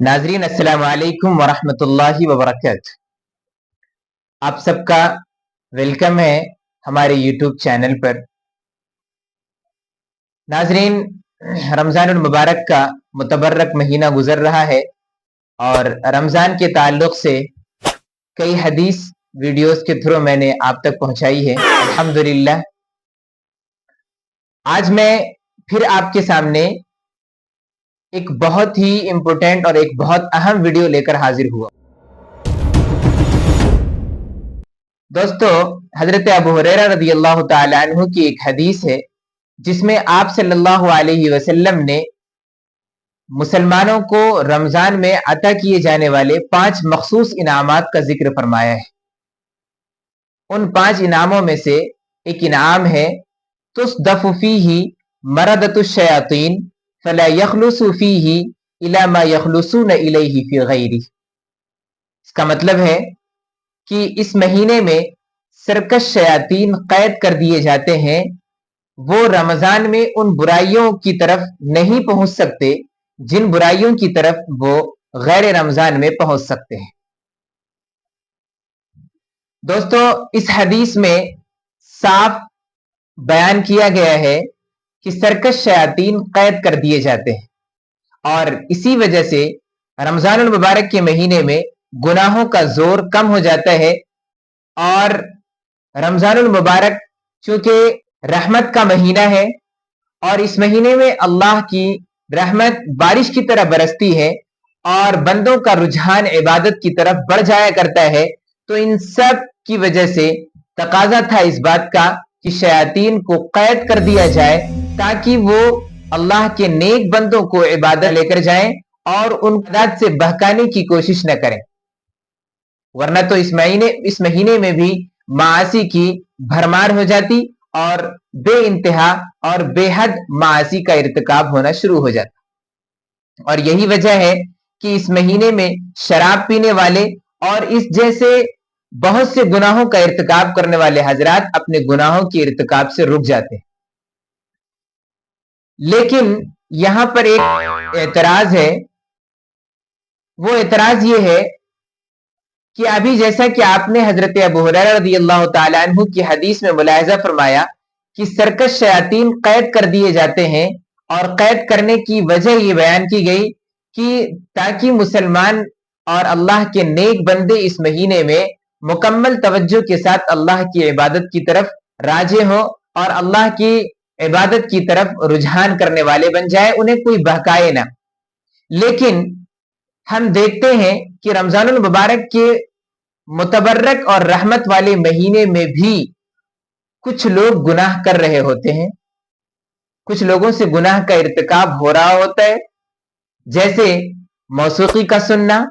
नाजरीन अस्सलाम वालेकुम वरहमतुल्लाहि वबरकातुहू। आप सबका वेलकम है हमारे यूट्यूब चैनल पर। नाजरीन, रमज़ानुल मुबारक का मुतबर्रक महीना गुजर रहा है और रमज़ान के ताल्लुक से कई हदीस वीडियोस के थ्रू मैंने आप तक पहुंचाई है। अल्हम्दुलिल्लाह, आज मैं फिर आपके सामने एक बहुत ही इम्पोर्टेंट और एक बहुत अहम वीडियो लेकर हाजिर हुआ। दोस्तों, हजरत अबू हुरैरा रज़ियल्लाहु ताला अन्हु की एक हदीस है जिसमें आप सल्लल्लाहु अलैहि वसल्लम ने मुसलमानों को रमजान में अता किए जाने वाले 5 मखसूस इनामात का जिक्र फरमाया है। उन 5 इनामों में से एक इनाम है तुस्दफ़ु फ़ीही मरदतुश शयातीन फला यखलुसु फ़ीही इला मा यखलुसून इलैहि फ़ी गैरिही। इसका मतलब है कि इस महीने में सरकश शयातीन कैद कर दिए जाते हैं। वो रमजान में उन बुराइयों की तरफ नहीं पहुंच सकते जिन बुराइयों की तरफ वो गैर रमजान में पहुंच सकते हैं। दोस्तों, इस हदीस में साफ बयान किया गया है कि सरकश शयातीन कैद कर दिए जाते हैं और इसी वजह से रमजानुल मुबारक के महीने में गुनाहों का जोर कम हो जाता है। और रमजानुल मुबारक चूंकि रहमत का महीना है और इस महीने में अल्लाह की रहमत बारिश की तरह बरसती है और बंदों का रुझान इबादत की तरफ बढ़ जाया करता है, तो इन सब की वजह से तकाजा था इस बात का कि शयातीन को कैद कर दिया जाए ताकि वो अल्लाह के नेक बंदों को इबादत लेकर जाएं और उन इबादत से बहकाने की कोशिश न करें, वरना तो इस महीने में भी मासी की भरमार हो जाती और बे इंतहा और बेहद मासी का इर्तिकाब होना शुरू हो जाता। और यही वजह है कि इस महीने में शराब पीने वाले और इस जैसे बहुत से गुनाहों का इर्तिकाब करने वाले हजरात अपने गुनाहों के इर्तिकाब से रुक जाते हैं। लेकिन यहां पर एक एतराज है। वो एतराज ये है कि अभी जैसा कि आपने हजरत अबू हुरैरा रज़ियल्लाहु ताला अन्हु की हदीस में मुलाहिजा फरमाया कि सरकश शयातीन कैद कर दिए जाते हैं और कैद करने की वजह ये बयान की गई कि ताकि मुसलमान और अल्लाह के नेक बंदे इस महीने में मुकम्मल तवज्जो के साथ अल्लाह की इबादत की तरफ राजे हो और अल्लाह की इबादत की तरफ रुझान करने वाले बन जाए, उन्हें कोई बहकाए ना। लेकिन हम देखते हैं कि रमजानुल मुबारक के मुतबर्रक और रहमत वाले महीने में भी कुछ लोग गुनाह कर रहे होते हैं, कुछ लोगों से गुनाह का इर्तिकाब हो रहा होता है, जैसे मौसीकी का सुनना,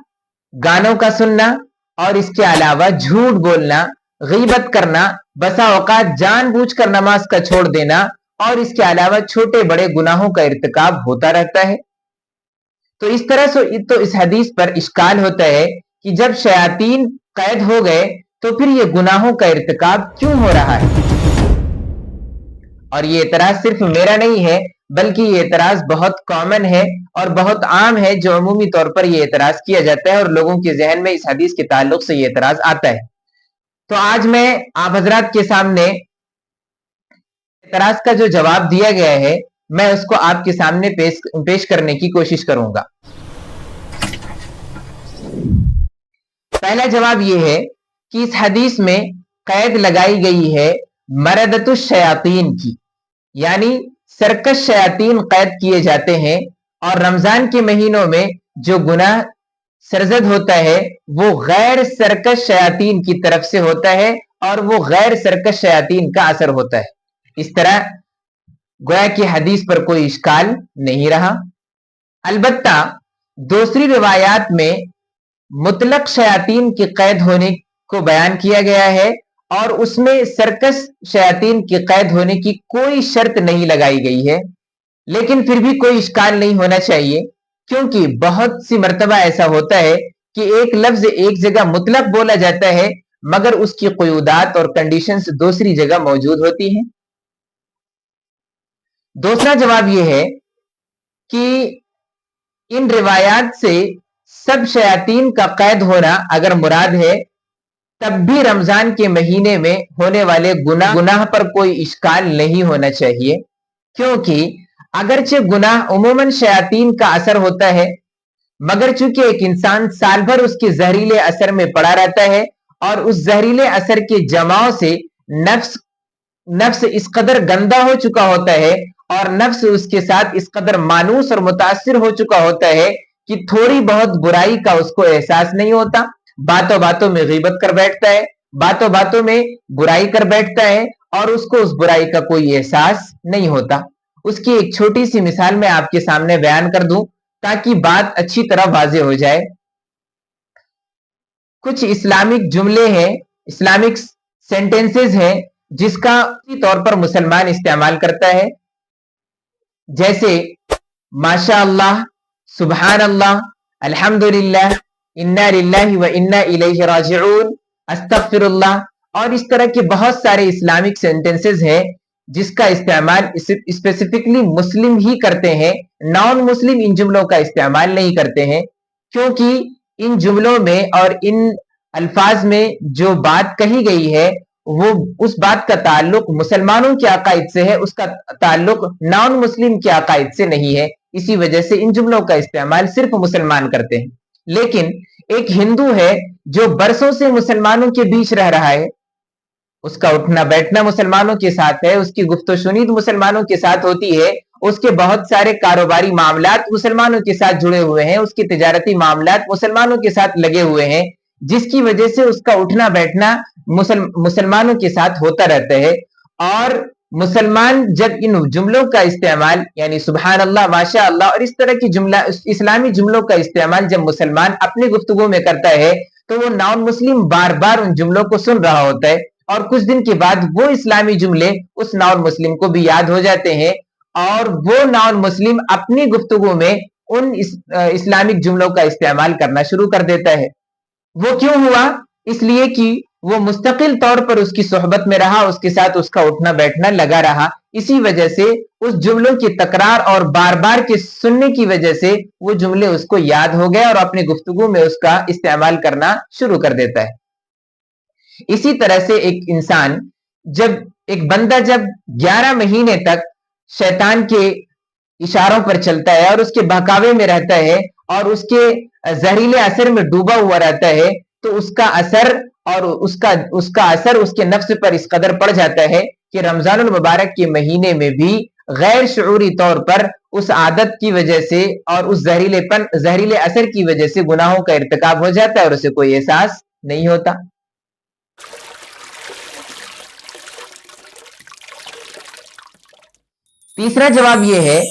गानों का सुनना और इसके अलावा झूठ बोलना, गीबत करना, बसा औकात जानबूझकर नमाज का छोड़ देना और इसके अलावा छोटे बड़े गुनाहों का इर्तिकाब होता रहता है। तो इस तरह से तो इस हदीस पर इश्काल होता है कि जब शयातीन कैद हो गए तो फिर ये गुनाहों का इर्तिकाब क्यों हो रहा है। और ये एतराज सिर्फ मेरा नहीं है बल्कि ये एतराज बहुत कॉमन है और बहुत आम है, जो अमूमी तौर पर ये एतराज किया जाता है और लोगों के जहन में इस हदीस के ताल्लुक से ये एतराज आता है। तो आज मैं आप हजरात के सामने एतराज का जो जवाब दिया गया है मैं उसको आपके सामने पेश करने की कोशिश करूंगा। पहला जवाब यह है कि इस हदीस में कैद लगाई गई है मरदतुश शयातीन की, यानी सरकश शयातीन कैद किए जाते हैं और रमजान के महीनों में जो गुनाह सरजद होता है वो गैर सरकश शयातीन की तरफ से होता है और वो गैर सरकश शयातीन का असर होता है। इस तरह गोया की हदीस पर कोई इश्काल नहीं रहा। अलबत्ता दूसरी रिवायात में मुतलक शयातीन के कैद होने को बयान किया गया है और उसमें सरकश शयातीन के कैद होने की कोई शर्त नहीं लगाई गई है। लेकिन फिर भी कोई इश्काल नहीं होना चाहिए, क्योंकि बहुत सी मर्तबा ऐसा होता है कि एक लफ्ज एक जगह मुतलक बोला जाता है मगर उसकी क़ुयूदात और कंडीशंस दूसरी जगह मौजूद होती हैं। दूसरा जवाब यह है कि इन रिवायात से सब शयातीन का कैद होना अगर मुराद है, तब भी रमजान के महीने में होने वाले गुनाह पर कोई इश्काल नहीं होना चाहिए, क्योंकि अगरचे गुनाह उमूमन शयातीन का असर होता है, मगर चूंकि एक इंसान साल भर उसके जहरीले असर में पड़ा रहता है और उस जहरीले असर के जमाव से नफ्स इस कदर गंदा हो चुका होता है और नफ्स उसके साथ इस कदर मानूस और मुतासिर हो चुका होता है कि थोड़ी बहुत बुराई का उसको एहसास नहीं होता, बातों बातों में गीबत कर बैठता है, बातों बातों में बुराई कर बैठता है और उसको उस बुराई का कोई एहसास नहीं होता। उसकी एक छोटी सी मिसाल मैं आपके सामने बयान कर दूं ताकि बात अच्छी तरह वाज़ेह हो जाए। कुछ इस्लामिक जुमले हैं, इस्लामिक सेंटेंसेस हैं जिसका तौर पर मुसलमान इस्तेमाल करता है, जैसे माशा अल्लाह, सुबहान अल्लाह, अल्हम्दुलिल्लाह, इन्ना लिल्लाहि व इन्ना इलैहि राजिऊन, अस्तगफिरुल्लाह और इस तरह के बहुत सारे इस्लामिक सेंटेंसेस हैं जिसका इस्तेमाल स्पेसिफिकली मुस्लिम ही करते हैं, नॉन मुस्लिम इन जुमलों का इस्तेमाल नहीं करते हैं, क्योंकि इन जुमलों में और इन अल्फाज में जो बात कही गई है वो उस बात का ताल्लुक मुसलमानों के अकायद से है, उसका ताल्लुक नॉन मुस्लिम के अकायद से नहीं है। इसी वजह से इन जुमलों का इस्तेमाल सिर्फ मुसलमान करते हैं। लेकिन एक हिंदू है जो बरसों से मुसलमानों के बीच रह रहा है, उसका उठना बैठना मुसलमानों के साथ है, उसकी गुफ्तो शुनीद मुसलमानों के साथ होती है, उसके बहुत सारे कारोबारी मामलात मुसलमानों के साथ जुड़े हुए हैं, उसकी तिजारती मामलात मुसलमानों के साथ लगे हुए हैं, जिसकी वजह से उसका उठना बैठना मुसलमानों के साथ होता रहता है। और मुसलमान जब इन जुमलों का इस्तेमाल यानी सुबहान अल्लाह, माशा अल्लाह और इस तरह की जुमला इस्लामी जुमलों का इस्तेमाल जब मुसलमान अपनी गुफ्तगू में करता है तो वो नॉन मुस्लिम बार बार उन जुमलों को सुन रहा होता है और कुछ दिन के बाद वो इस्लामी जुमले उस नॉन मुस्लिम को भी याद हो जाते हैं और वो नॉन मुस्लिम अपनी गुफ्तगू में उन इस्लामिक जुमलों का इस्तेमाल करना शुरू कर देता है। वो क्यों हुआ? इसलिए कि वो मुस्तकिल तौर पर उसकी सोहबत में रहा, उसके साथ उसका उठना बैठना लगा रहा, इसी वजह से उस जुमलों की तकरार और बार बार के सुनने की वजह से वो जुमले उसको याद हो गए और अपनी गुफ्तगू में उसका इस्तेमाल करना शुरू कर देता है। इसी तरह से एक बंदा जब 11 महीने तक शैतान के इशारों पर चलता है और उसके बहकावे में रहता है और उसके जहरीले असर में डूबा हुआ रहता है, तो उसका असर उसके नफ्स पर इस कदर पड़ जाता है कि रमजानुल मुबारक के महीने में भी गैर शऊरी तौर पर उस आदत की वजह से और उस जहरीले असर की वजह से गुनाहों का इर्तिकाब हो जाता है और उसे कोई एहसास नहीं होता। तीसरा जवाब यह है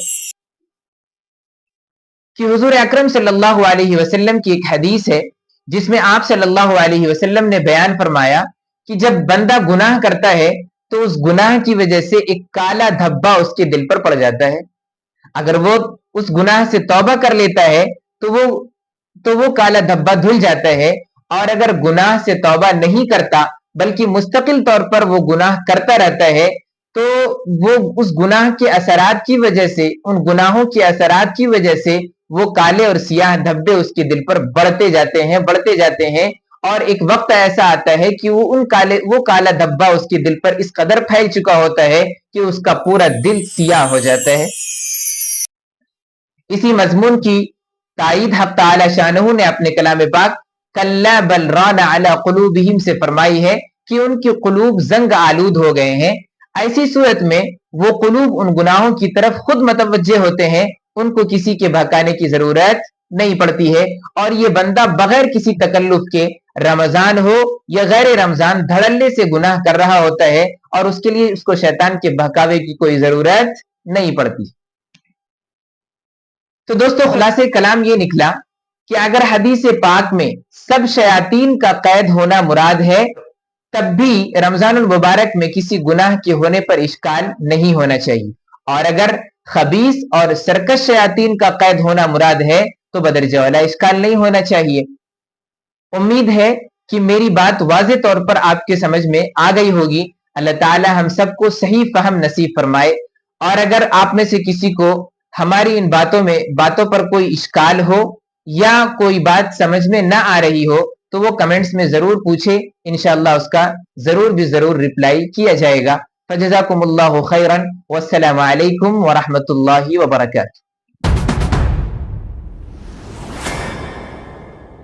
कि हुजूर अकरम सल्लल्लाहु अलैहि वसल्लम की एक हदीस है जिसमें आप सल्लल्लाहु अलैहि वसल्लम ने बयान फरमाया कि जब बंदा गुनाह करता है तो उस गुनाह की वजह से एक काला धब्बा उसके दिल पर पड़ जाता है। अगर वो उस गुनाह से तौबा कर लेता है तो वो काला धब्बा धुल जाता है, और अगर गुनाह से तौबा नहीं करता बल्कि मुस्तकिल तौर पर वो गुनाह करता रहता है तो वो उस गुनाह के असरात की वजह से, उन गुनाहों के असरात की वजह से वो काले और सियाह धब्बे उसके दिल पर बढ़ते जाते हैं और एक वक्त ऐसा आता है कि वो काला धब्बा उसके दिल पर इस कदर फैल चुका होता है कि उसका पूरा दिल सियाह हो जाता है। इसी मजमून की ताईद हक़ तआला शानहू ने अपने कलाम पाक कल्ला बल राना अला कुलूबिहिम से फरमाई है कि उनके कुलूब जंग आलूद हो गए हैं। ऐसी सूरत में वो कुलूब उन गुनाहों की तरफ खुद मतवज्जे होते हैं, उनको किसी के भकाने की जरूरत नहीं पड़ती है और ये बंदा बगैर किसी तकल्लुफ के रमजान हो या गैर रमजान धड़ल्ले से गुनाह कर रहा होता है और उसके लिए उसको शैतान के बहकावे की कोई जरूरत नहीं पड़ती। तो दोस्तों खुलासे कलाम ये निकला कि अगर हदीस पाक में सब शयातीन का कैद होना मुराद है तब भी रमजानुल मुबारक में किसी गुनाह के होने पर इश्काल नहीं होना चाहिए, और अगर खबीस और सरकश शयातीन का कैद होना मुराद है तो बदरजा वाला इश्काल नहीं होना चाहिए। उम्मीद है कि मेरी बात वाज़े तौर पर आपके समझ में आ गई होगी। अल्लाह ताला हम सबको सही फहम नसीब फरमाए, और अगर आप में से किसी को हमारी इन बातों पर कोई इश्काल हो یا کوئی بات سمجھ میں نہ آ رہی ہو تو وہ کمنٹس میں ضرور پوچھے، انشاءاللہ اس کا ضرور ریپلائی کیا جائے گا۔ فجزاکم اللہ خیرا والسلام علیکم ورحمۃ اللہ وبرکاتہ۔